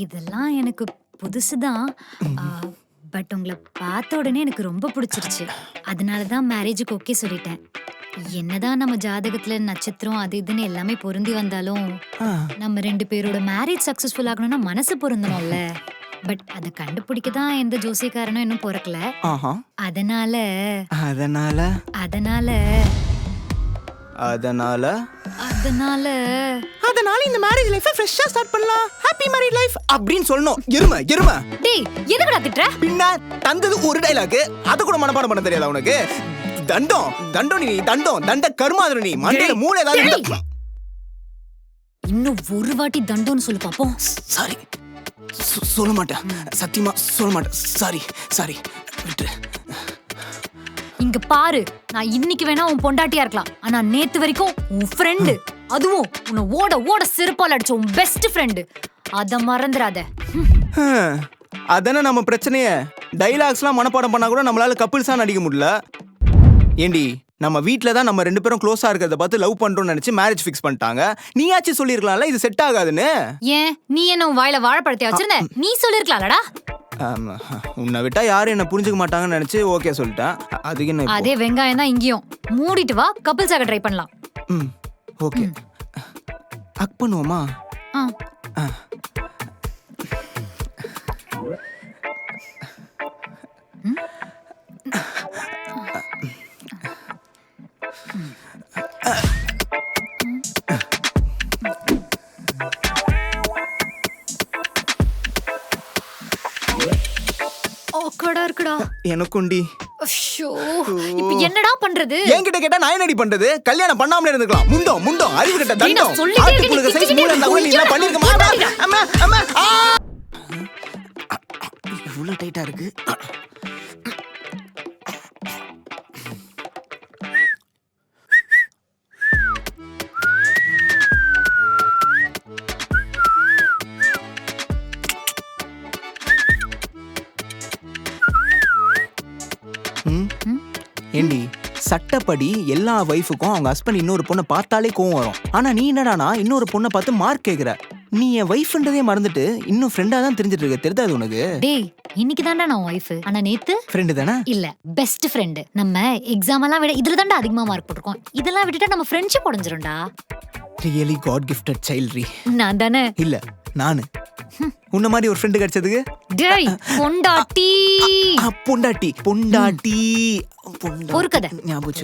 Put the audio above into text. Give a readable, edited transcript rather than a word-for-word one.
இதெல்லாம் எனக்கு புதுசுதான். பட் உங்களை பார்த்த உடனே எனக்கு ரொம்ப பிடிச்சிருச்சு. அதனால தான் மேரேஜுக்கு ஓகே சொல்லிட்டேன். என்னதான் நம்ம ஜாதகத்துல நட்சத்திரம் அது இதுன்னு எல்லாமே பொருந்தி வந்தாலும் நம்ம 2 பேரோட மேரேஜ் சக்சஸ்ஃபுல் ஆகணும்னா மனசு பொருந்தணும்ல. பட் அதை கண்டுபிடிக்க தான் எந்த ஜோசியக்காரனும் இன்னும் பிறக்கல. அதனால அதனால அதனால அதனால அதனால அதனால இந்த மேரேஜ் லைஃபை ஃப்ரெஷ்ஷா ஸ்டார்ட் பண்ணலாம். ஹாப்பி மேரிட் லைஃப் அப்படின்னு சொல்லணும். எருமை எருமை. டேய் எதுக்குடா திட்ற? பின்ன தந்தது ஒரு டைலாக், அத கூட மனப்பாடம் பண்ண தெரியல உனக்கு. தண்டம் தண்டம் நீ தண்டம் தண்ட கர்மாதிர நீ மண்டையில மூளை ஏதாவது. இன்னும் ஒரு வாட்டி தண்டோன்னு சொல்லு பாப்போம். சாரி சொல்ல மாட்டேன், சத்தியமா சொல்ல மாட்டேன். சாரி சாரி விட்டு. இங்க பாரு, நான் இன்னைக்கு வேணா உன் பொண்டாட்டியா இருக்கலாம், ஆனா நேத்து வரைக்கும் உன் ஃப்ரெண்டு, அதுவும் உன்னை ஓட ஓட செருப்பால் அடிச்ச உன் பெஸ்ட் ஃப்ரெண்டு. அத மறந்துடாத. அதானே நம்ம பிரச்சனையே. டைலாக்ஸ்லாம் மனப்பாடம் பண்ணா கூட நம்மளால கப்பிள்ஸா நடிக்க முடியல. ஏண்டி நம்ம வீட்ல தான் நம்ம 2 பேரும் க்ளோஸா இருக்கிறத பார்த்து லவ் பண்றோம்னு நினைச்சு மேரேஜ் ஃபிக்ஸ் பண்ணிட்டாங்க. நீயாச்சும் சொல்லிருக்கலாம்ல இது செட் ஆகாதுன்னு. ஏன் நீ என்ன உன் வாயில வாழைப்பழத்தை வச்சிருந்த? நீ சொல்லிருக்கலாம்லடா. உன்னை விட்டா யாரும் என்ன புரிஞ்சுக்க மாட்டாங்கன்னு நினைச்சு ஓகே சொல்லிட்டேன். அதுக்கு என்ன அதே வெங்காயம் தான் இங்கேயும். மூடிட்டு வா, கப்பிள்ஸ் ஆக ட்ரை பண்ணலாம். ஓகே அக் பண்ணுவோமா? இருக்குடா எனக்குண்டி. இப்போ என்னடா பண்றது? என்கிட்ட கேட்டா நான் என்னடி பண்றது? கல்யாணம் பண்ணாமலே இருந்துக்கலாம். முண்டோ முண்டோ அறிவு கிட்ட தண்டம். ஆட்டுக்குளுக்கு சைஸ் மூளை இருந்தா கூட நீ என்ன பண்ணிருக்க மாட்டே. அம்மா அம்மா இவ்வளவு டைட்டா இருக்கு. ஏண்டி சட்டப்படி எல்லா வைஃபுக்கும் அவங்க ஹஸ்பண்ட் இன்னொரு பொண்ணை பார்த்தாலே கோவம் வரும். ஆனா நீ என்னடானா இன்னொரு பொண்ணை பார்த்து மார்க் கேக்குற. நீ என் வைஃப்ன்றதே மறந்துட்டு இன்னும் ஃப்ரெண்டா தான் தெரிஞ்சிட்டு இருக்க. தெரியாது உனக்கு? டேய் இன்னைக்கு தான்டா நான் வைஃப், ஆனா நேத்து ஃப்ரெண்டு தானே? இல்ல பெஸ்ட் ஃப்ரெண்ட். நம்ம எக்ஸாம் எல்லாம் விட இதுல தான்டா அதிகமா மார்க் போட்டுருக்கோம். இதெல்லாம் விட்டுட்டா நம்ம ஃப்ரெண்ட்ஷிப் உடைஞ்சிரும்டா. ரியலி காட் கிஃப்டட் சைல்ட் ரீ. நான் தானே? இல்ல நானு. உன்ன மாதிரி ஒரு ஃப்ரெண்ட் கிடைச்சதுக்கு. டேய் பொண்டாட்டி பொண்டாட்டி பொண்டாட்டி ஒரு கதை ஞாபகம்